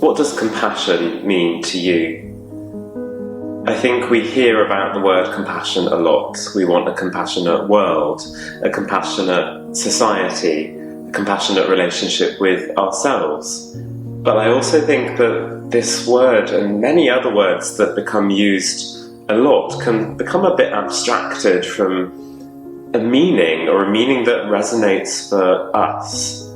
What does compassion mean to you? I think we hear about the word compassion a lot. We want a compassionate world, a compassionate society, a compassionate relationship with ourselves. But I also think that this word and many other words that become used a lot can become a bit abstracted from a meaning, or a meaning that resonates for us.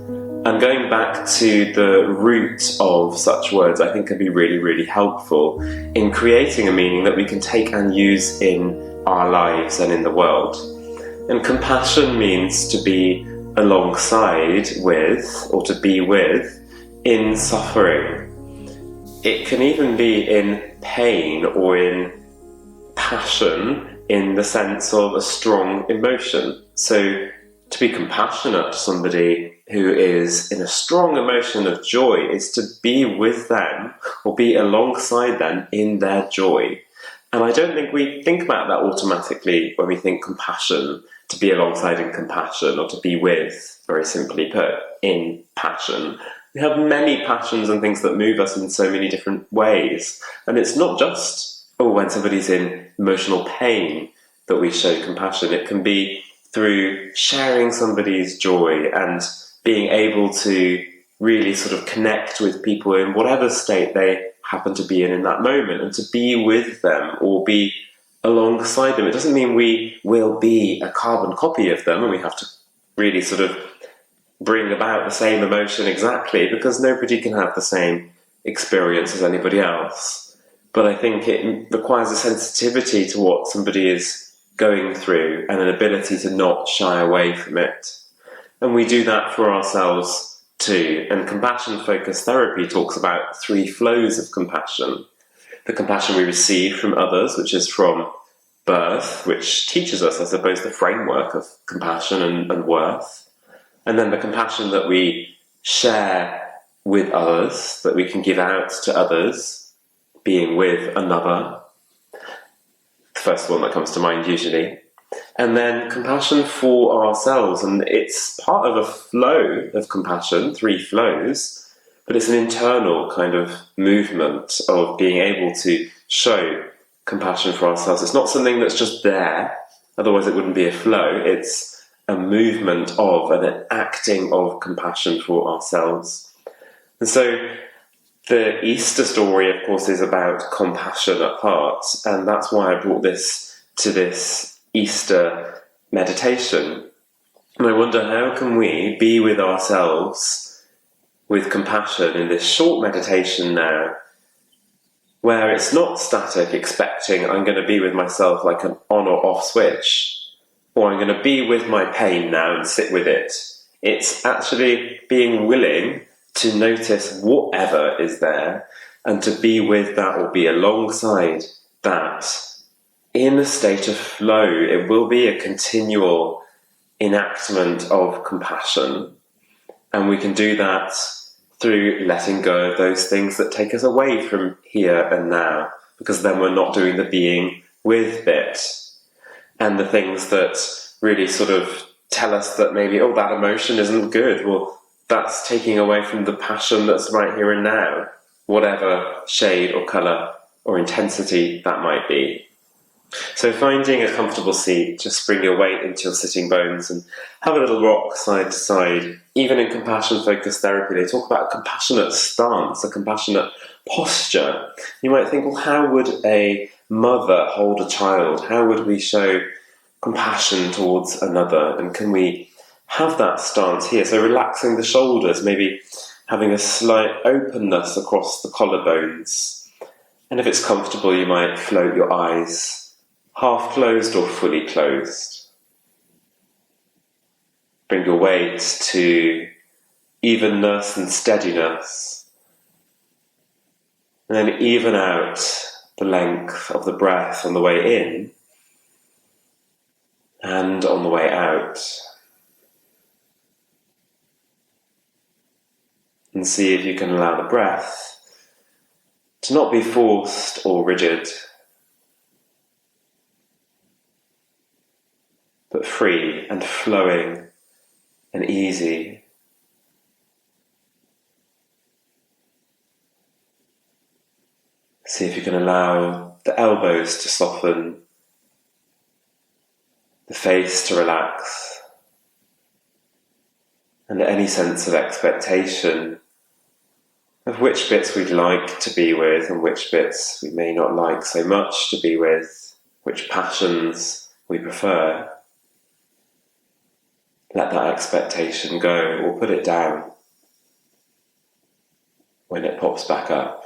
And going back to the root of such words, I think can be really, really helpful in creating a meaning that we can take and use in our lives and in the world. And compassion means to be alongside with, or to be with, in suffering. It can even be in pain or in passion, in the sense of a strong emotion. So to be compassionate to somebody who is in a strong emotion of joy is to be with them, or be alongside them in their joy. And I don't think we think about that automatically when we think compassion, to be alongside in compassion, or to be with, very simply put, in passion. We have many passions and things that move us in so many different ways. And it's not just, when somebody's in emotional pain that we show compassion. It can be through sharing somebody's joy and being able to really sort of connect with people in whatever state they happen to be in that moment, and to be with them or be alongside them. It doesn't mean we will be a carbon copy of them and we have to really sort of bring about the same emotion exactly, because nobody can have the same experience as anybody else. But I think it requires a sensitivity to what somebody is going through and an ability to not shy away from it. And we do that for ourselves too. And compassion-focused therapy talks about 3 flows of compassion. The compassion we receive from others, which is from birth, which teaches us, I suppose, the framework of compassion and worth. And then the compassion that we share with others, that we can give out to others, being with another. The first one that comes to mind usually. And then compassion for ourselves, and it's part of a flow of compassion, 3 flows, but it's an internal kind of movement of being able to show compassion for ourselves. It's not something that's just there, otherwise it wouldn't be a flow. It's a movement of and an acting of compassion for ourselves. And so the Easter story, of course, is about compassion at heart, and that's why I brought this to this Easter meditation. And I wonder, how can we be with ourselves with compassion in this short meditation now, where it's not static, expecting I'm going to be with myself like an on or off switch, or I'm going to be with my pain now and sit with it. It's actually being willing to notice whatever is there and to be with that, or be alongside that in a state of flow. It will be a continual enactment of compassion, and we can do that through letting go of those things that take us away from here and now, because then we're not doing the being with bit, and the things that really sort of tell us that maybe, that emotion isn't good, well, that's taking away from the passion that's right here and now, whatever shade or colour or intensity that might be. So finding a comfortable seat, just bring your weight into your sitting bones and have a little rock side to side. Even in compassion-focused therapy, they talk about a compassionate stance, a compassionate posture. You might think, well, how would a mother hold a child? How would we show compassion towards another? And can we have that stance here? So relaxing the shoulders, maybe having a slight openness across the collarbones. And if it's comfortable, you might float your eyes, half closed or fully closed. Bring your weight to evenness and steadiness. And then even out the length of the breath on the way in and on the way out. And see if you can allow the breath to not be forced or rigid, but free and flowing and easy. See if you can allow the elbows to soften, the face to relax, and any sense of expectation of which bits we'd like to be with and which bits we may not like so much to be with, which passions we prefer. Let that expectation go or put it down when it pops back up.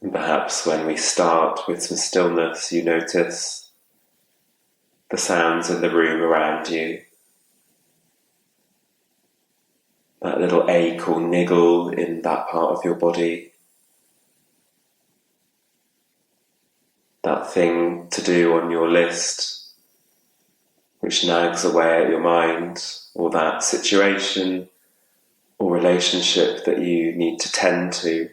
And perhaps when we start with some stillness, you notice the sounds in the room around you. That little ache or niggle in that part of your body. That thing to do on your list which nags away at your mind, or that situation or relationship that you need to tend to.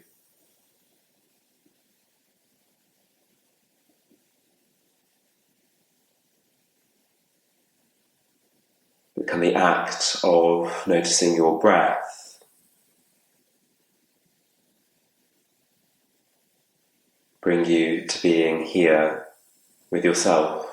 Can the act of noticing your breath bring you to being here with yourself?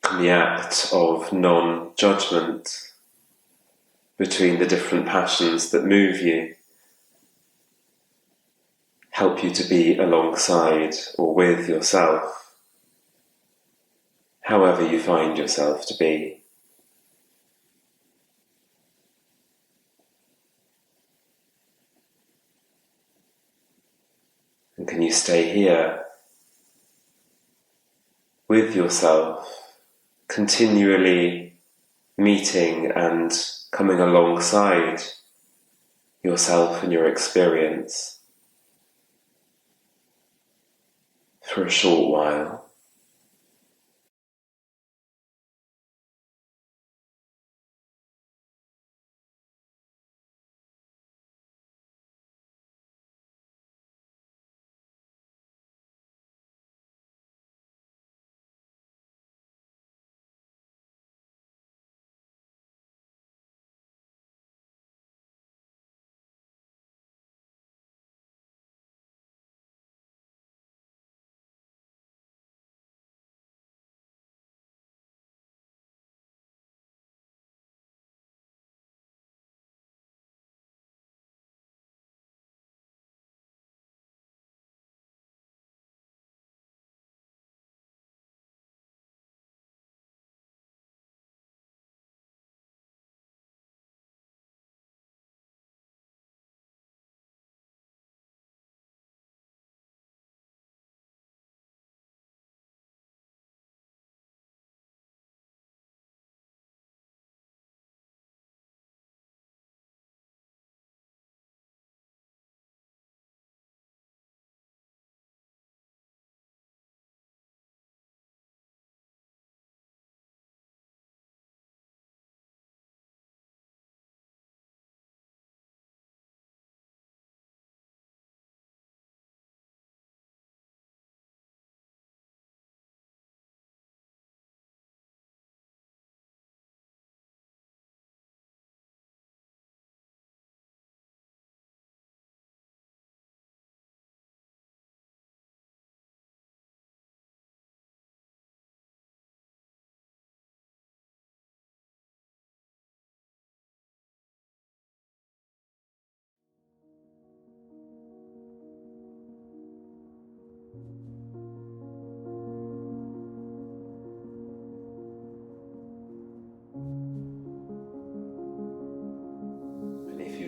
Can the act of non-judgment between the different passions that move you help you to be alongside or with yourself, however you find yourself to be? And can you stay here with yourself, continually meeting and coming alongside yourself and your experience for a short while?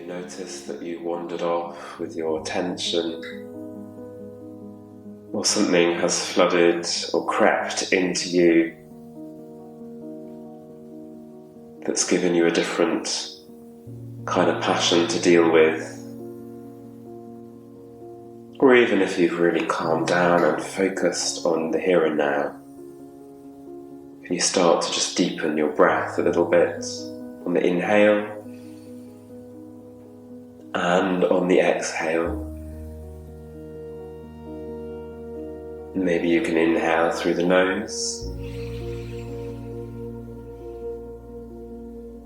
Notice that you wandered off with your attention, or something has flooded or crept into you that's given you a different kind of passion to deal with. Or even if you've really calmed down and focused on the here and now, you you start to just deepen your breath a little bit on the inhale and on the exhale. Maybe you can inhale through the nose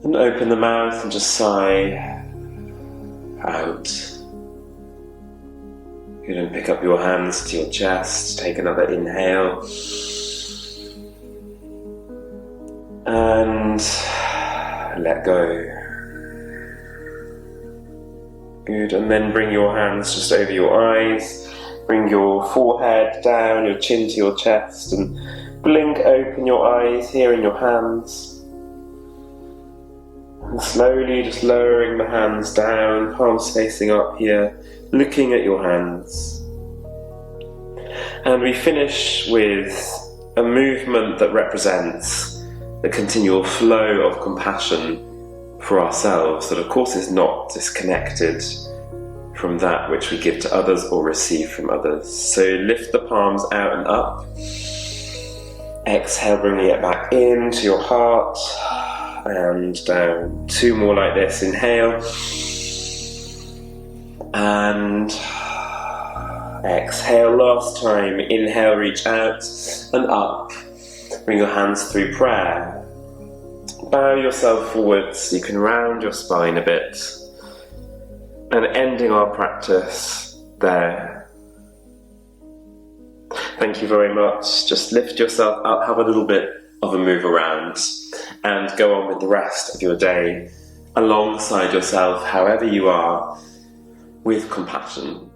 and open the mouth and just sigh out. You can pick up your hands to your chest, take another inhale and let go. Good, and then bring your hands just over your eyes, bring your forehead down, your chin to your chest, and blink open your eyes here in your hands. And slowly just lowering the hands down, palms facing up here, looking at your hands. And we finish with a movement that represents the continual flow of compassion for ourselves, that of course is not disconnected from that which we give to others or receive from others. So lift the palms out and up. Exhale, bringing it back into your heart and down. 2 more like this. Inhale and exhale. Last time. Inhale, reach out and up. Bring your hands through prayer. Bow yourself forwards. You can round your spine a bit. And ending our practice there. Thank you very much. Just lift yourself up, have a little bit of a move around, and go on with the rest of your day alongside yourself, however you are, with compassion.